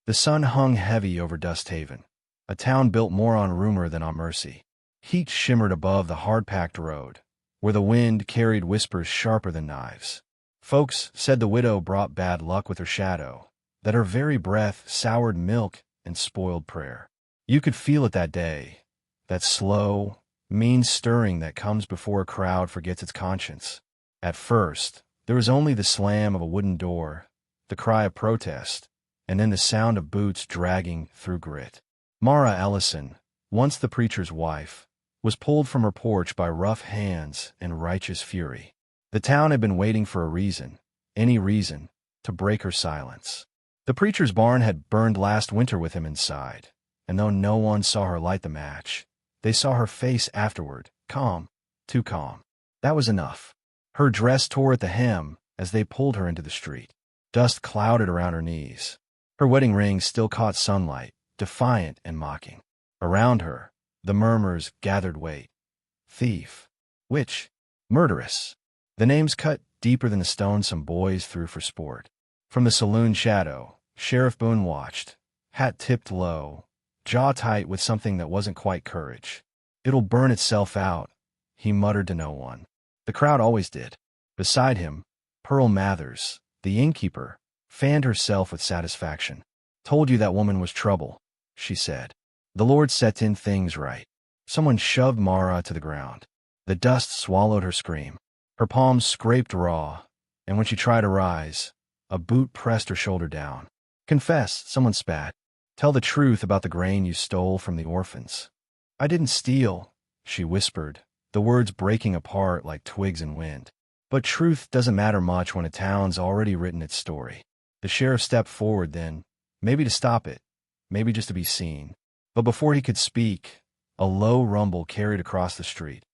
The sun hung heavy over Dusthaven, a town built more on rumor than on mercy. Heat shimmered above the hard-packed road, where the wind carried whispers sharper than knives. Folks said the widow brought bad luck with her shadow, that her very breath soured milk and spoiled prayer. You could feel it that day, that slow, mean stirring that comes before a crowd forgets its conscience. At first, there was only the slam of a wooden door, the cry of protest, and then the sound of boots dragging through grit. Mara Ellison, once the preacher's wife, was pulled from her porch by rough hands and righteous fury. The town had been waiting for a reason, any reason, to break her silence. The preacher's barn had burned last winter with him inside, and though no one saw her light the match, they saw her face afterward, calm, too calm. That was enough. Her dress tore at the hem as they pulled her into the street. Dust clouded around her knees. Her wedding ring still caught sunlight, defiant and mocking. Around her, the murmurs gathered weight. Thief. Witch. Murderess. The names cut deeper than the stones some boys threw for sport. From the saloon shadow, Sheriff Boone watched, hat tipped low, jaw tight with something that wasn't quite courage. "It'll burn itself out," he muttered to no one. The crowd always did. Beside him, Pearl Mathers, the innkeeper, fanned herself with satisfaction. "Told you that woman was trouble," she said. "The Lord set in things right." Someone shoved Mara to the ground. The dust swallowed her scream. Her palms scraped raw, and when she tried to rise, a boot pressed her shoulder down. "Confess," someone spat. "Tell the truth about the grain you stole from the orphans." "I didn't steal," she whispered, the words breaking apart like twigs in wind. But truth doesn't matter much when a town's already written its story. The sheriff stepped forward then, maybe to stop it, maybe just to be seen. But before he could speak, a low rumble carried across the street.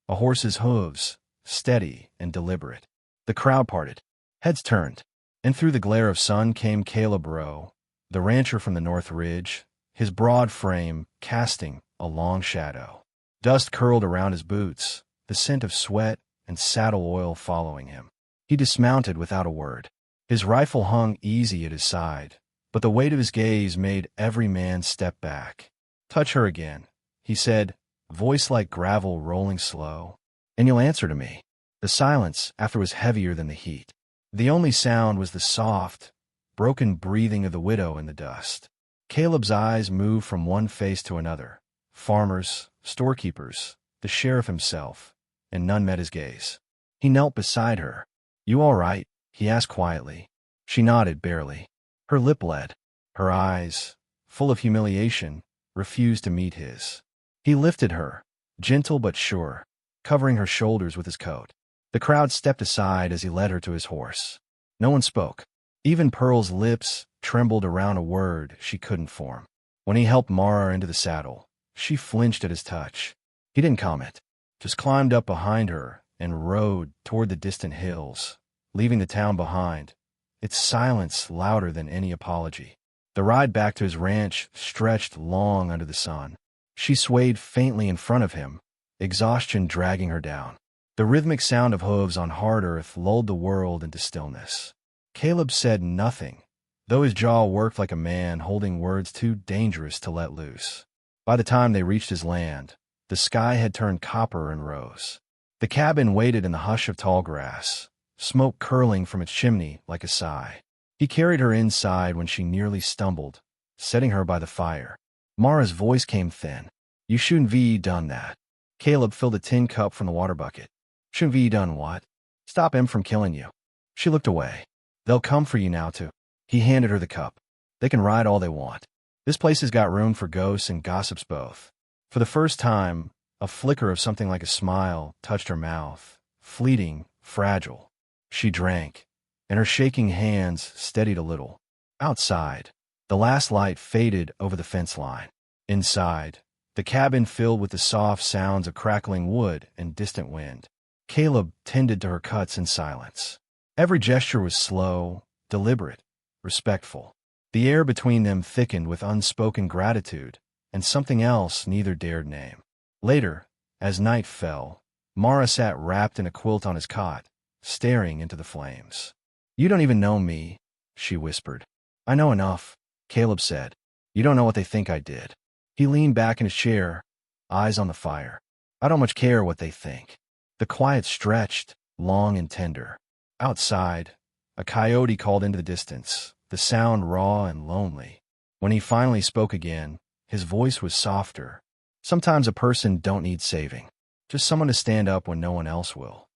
A horse's hooves, steady and deliberate. The crowd parted. Heads turned, and through the glare of sun came Caleb Rowe, the rancher from the North Ridge, his broad frame casting a long shadow. Dust curled around his boots, the scent of sweat and saddle oil following him. He dismounted without a word. His rifle hung easy at his side, but the weight of his gaze made every man step back. "Touch her again," he said, voice like gravel rolling slow, "and you'll answer to me." The silence after was heavier than the heat. The only sound was the soft, broken breathing of the widow in the dust. Caleb's eyes moved from one face to another. Farmers, storekeepers, the sheriff himself, and none met his gaze. He knelt beside her. "You all right?" he asked quietly. She nodded barely. Her lip bled. Her eyes, full of humiliation, refused to meet his. He lifted her, gentle but sure, covering her shoulders with his coat. The crowd stepped aside as he led her to his horse. No one spoke. Even Pearl's lips trembled around a word she couldn't form. When he helped Mara into the saddle, she flinched at his touch. He didn't comment, just climbed up behind her and rode toward the distant hills, leaving the town behind, its silence louder than any apology. The ride back to his ranch stretched long under the sun. She swayed faintly in front of him, exhaustion dragging her down. The rhythmic sound of hooves on hard earth lulled the world into stillness. Caleb said nothing, though his jaw worked like a man holding words too dangerous to let loose. By the time they reached his land, the sky had turned copper and rose. The cabin waited in the hush of tall grass, smoke curling from its chimney like a sigh. He carried her inside when she nearly stumbled, setting her by the fire. Mara's voice came thin. "You shouldn't be done that." Caleb filled a tin cup from the water bucket. "Shouldn't be done what?" "Stop him from killing you." She looked away. "They'll come for you now, too." He handed her the cup. "They can ride all they want. This place has got room for ghosts and gossips both." For the first time, a flicker of something like a smile touched her mouth, fleeting, fragile. She drank, and her shaking hands steadied a little. Outside, the last light faded over the fence line. Inside, the cabin filled with the soft sounds of crackling wood and distant wind. Caleb tended to her cuts in silence. Every gesture was slow, deliberate, respectful. The air between them thickened with unspoken gratitude and something else neither dared name. Later, as night fell, Mara sat wrapped in a quilt on his cot, staring into the flames. "You don't even know me," she whispered. "I know enough." Caleb said. You don't know what they think I did. He leaned back in his chair, eyes on the fire. I don't much care what they think. The quiet stretched, long and tender. Outside, a coyote called into the distance, the sound raw and lonely. When he finally spoke again, his voice was softer. Sometimes a person don't need saving, just someone to stand up when no one else will.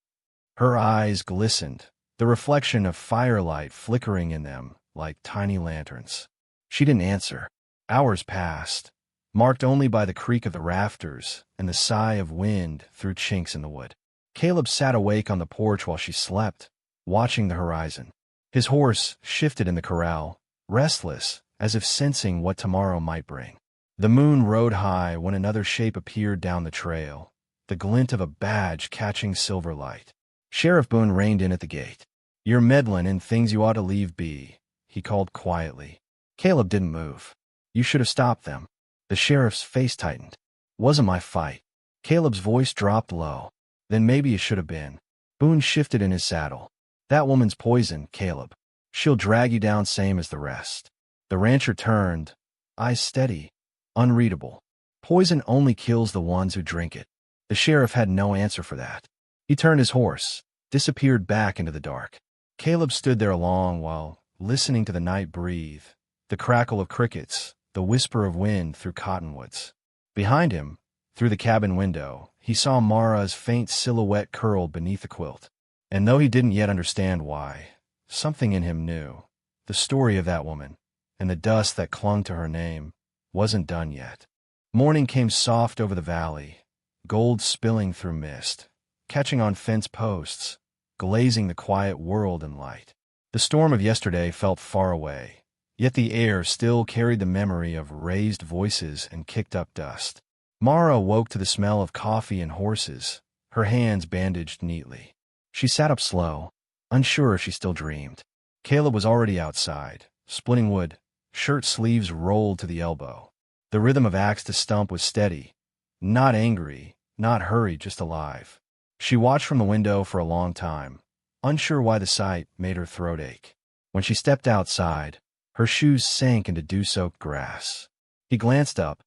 Her eyes glistened, the reflection of firelight flickering in them like tiny lanterns. She didn't answer. Hours passed, marked only by the creak of the rafters and the sigh of wind through chinks in the wood. Caleb sat awake on the porch while she slept, watching the horizon. His horse shifted in the corral, restless, as if sensing what tomorrow might bring. The moon rode high when another shape appeared down the trail, the glint of a badge catching silver light. Sheriff Boone reined in at the gate. You're meddling in things you ought to leave be, he called quietly. Caleb didn't move. You should have stopped them. The sheriff's face tightened. Wasn't my fight. Caleb's voice dropped low. Then maybe it should have been. Boone shifted in his saddle. That woman's poison, Caleb. She'll drag you down same as the rest. The rancher turned, eyes steady, unreadable. Poison only kills the ones who drink it. The sheriff had no answer for that. He turned his horse, disappeared back into the dark. Caleb stood there a long while, listening to the night breathe, the crackle of crickets, the whisper of wind through cottonwoods. Behind him, through the cabin window, he saw Mara's faint silhouette curled beneath the quilt. And though he didn't yet understand why, something in him knew. The story of that woman, and the dust that clung to her name, wasn't done yet. Morning came soft over the valley, gold spilling through mist, catching on fence posts, glazing the quiet world in light. The storm of yesterday felt far away, yet the air still carried the memory of raised voices and kicked-up dust. Mara woke to the smell of coffee and horses, her hands bandaged neatly. She sat up slow, unsure if she still dreamed. Caleb was already outside, splitting wood, shirt sleeves rolled to the elbow. The rhythm of axe to stump was steady, not angry, not hurried, just alive. She watched from the window for a long time, unsure why the sight made her throat ache. When she stepped outside, her shoes sank into dew-soaked grass. He glanced up,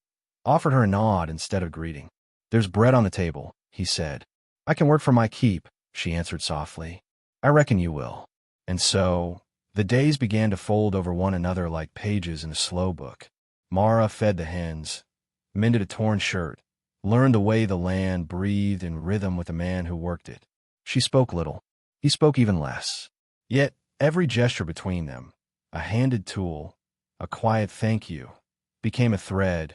offered her a nod instead of greeting. There's bread on the table, he said. I can work for my keep, she answered softly. I reckon you will. And so, the days began to fold over one another like pages in a slow book. Mara fed the hens, mended a torn shirt, learned the way the land breathed in rhythm with the man who worked it. She spoke little. He spoke even less. Yet, every gesture between them, a handed tool, a quiet thank you, became a thread,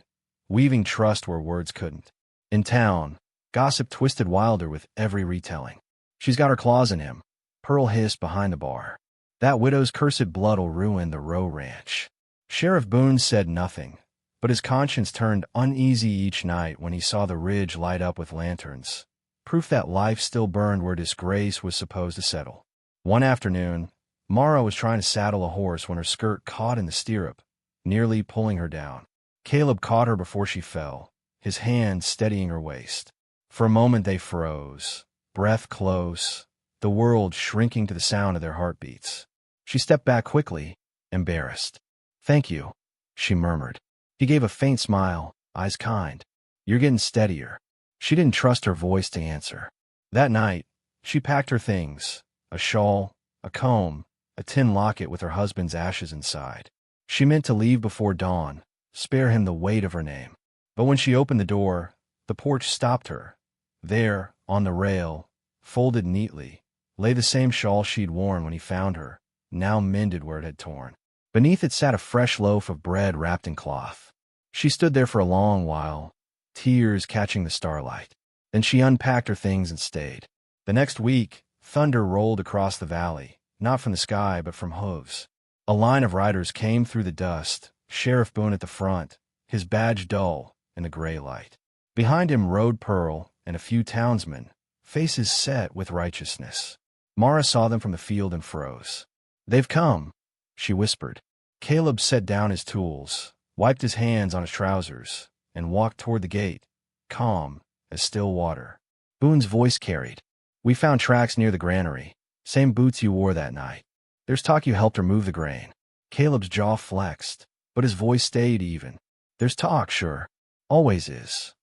weaving trust where words couldn't. In town, gossip twisted wilder with every retelling. She's got her claws in him, Pearl hissed behind the bar. That widow's cursed blood'll ruin the Rowe Ranch. Sheriff Boone said nothing, but his conscience turned uneasy each night when he saw the ridge light up with lanterns, proof that life still burned where disgrace was supposed to settle. One afternoon, Mara was trying to saddle a horse when her skirt caught in the stirrup, nearly pulling her down. Caleb caught her before she fell, his hand steadying her waist. For a moment they froze, breath close, the world shrinking to the sound of their heartbeats. She stepped back quickly, embarrassed. Thank you, she murmured. He gave a faint smile, eyes kind. You're getting steadier. She didn't trust her voice to answer. That night, she packed her things, a shawl, a comb, a tin locket with her husband's ashes inside. She meant to leave before dawn, spare him the weight of her name. But when she opened the door, the porch stopped her. There, on the rail, folded neatly, lay the same shawl she'd worn when he found her, now mended where it had torn. Beneath it sat a fresh loaf of bread wrapped in cloth. She stood there for a long while, tears catching the starlight. Then she unpacked her things and stayed. The next week, thunder rolled across the valley, not from the sky but from hooves. A line of riders came through the dust, Sheriff Boone at the front, his badge dull in the gray light. Behind him rode Pearl and a few townsmen, faces set with righteousness. Mara saw them from the field and froze. They've come, she whispered. Caleb set down his tools, wiped his hands on his trousers, and walked toward the gate, calm as still water. Boone's voice carried. We found tracks near the granary, same boots you wore that night. There's talk you helped her move the grain. Caleb's jaw flexed. but his voice stayed even. There's talk, sure. Always is.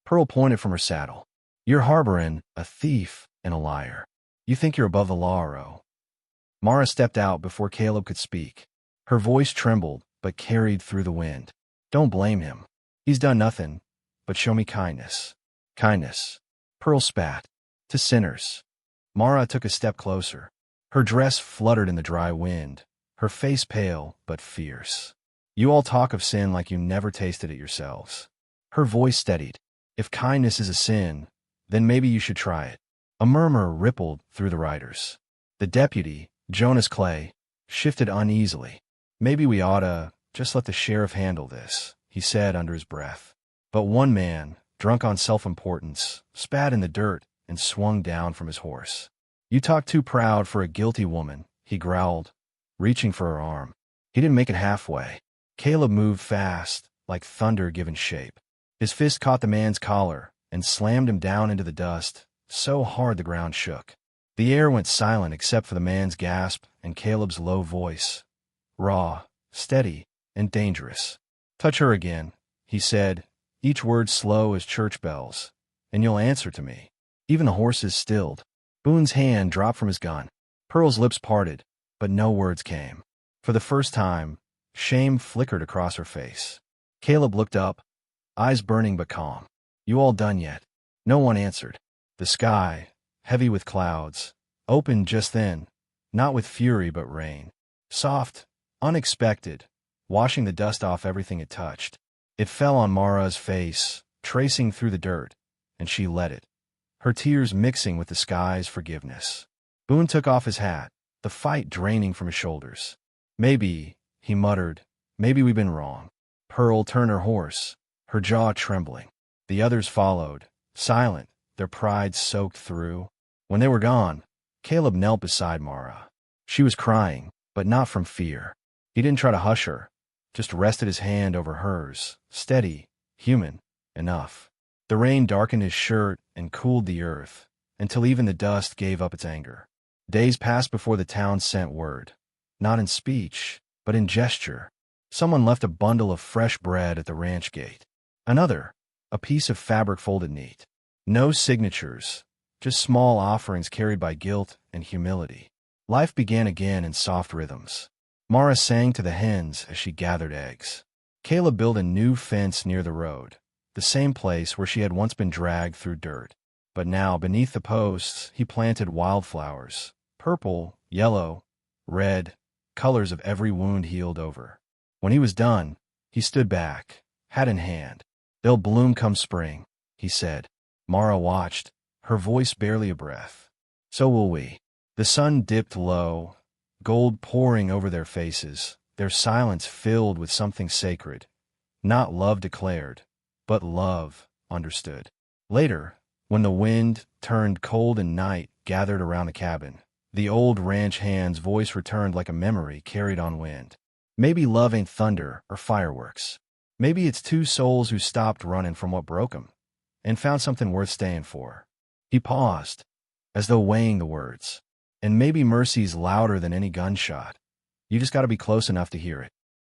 Pearl pointed from her saddle. You're harboring a thief and a liar. You think you're above the law, Ro. Mara stepped out before Caleb could speak. Her voice trembled, but carried through the wind. Don't blame him. He's done nothing, but show me kindness. Kindness. Pearl spat. To sinners. Mara took a step closer. Her dress fluttered in the dry wind, her face pale but fierce. You all talk of sin like you never tasted it yourselves. Her voice steadied. If kindness is a sin, then maybe you should try it. A murmur rippled through the riders. The deputy, Jonas Clay, shifted uneasily. Maybe we oughta just let the sheriff handle this, he said under his breath. But one man, drunk on self-importance, spat in the dirt and swung down from his horse. You talk too proud for a guilty woman, he growled, reaching for her arm. He didn't make it halfway. Caleb moved fast, like thunder given shape. His fist caught the man's collar and slammed him down into the dust, so hard the ground shook. The air went silent except for the man's gasp and Caleb's low voice. Raw, steady, and dangerous. Touch her again, he said, each word slow as church bells, and you'll answer to me. Even the horses stilled. Boone's hand dropped from his gun. Pearl's lips parted, but no words came. For the first time, shame flickered across her face. Caleb looked up, eyes burning but calm. You all done yet? No one answered. The sky, heavy with clouds, opened just then, not with fury but rain. Soft, unexpected, washing the dust off everything it touched. It fell on Mara's face, tracing through the dirt, and she let it, her tears mixing with the sky's forgiveness. Boone took off his hat, the fight draining from his shoulders. Maybe, he muttered, maybe we've been wrong. Pearl turned her horse, her jaw trembling. The others followed, silent, their pride soaked through. When they were gone, Caleb knelt beside Mara. She was crying, but not from fear. He didn't try to hush her, just rested his hand over hers, steady, human, enough. The rain darkened his shirt and cooled the earth, until even the dust gave up its anger. Days passed before the town sent word, not in speech, but in gesture. Someone left a bundle of fresh bread at the ranch gate. Another, a piece of fabric folded neat. No signatures, just small offerings carried by guilt and humility. Life began again in soft rhythms. Mara sang to the hens as she gathered eggs. Caleb built a new fence near the road, the same place where she had once been dragged through dirt. But now, beneath the posts, he planted wildflowers, purple, yellow, red, colors of every wound healed over. When he was done, he stood back, hat in hand. They'll bloom come spring, he said. Mara watched, her voice barely a breath. So will we. The sun dipped low, gold pouring over their faces, their silence filled with something sacred. Not love declared, but love understood. Later, when the wind turned cold and night gathered around the cabin, the old ranch hand's voice returned like a memory carried on wind. Maybe love ain't thunder or fireworks. Maybe it's two souls who stopped running from what broke 'em and found something worth staying for. He paused, as though weighing the words. And maybe mercy's louder than any gunshot. You just gotta be close enough to hear it.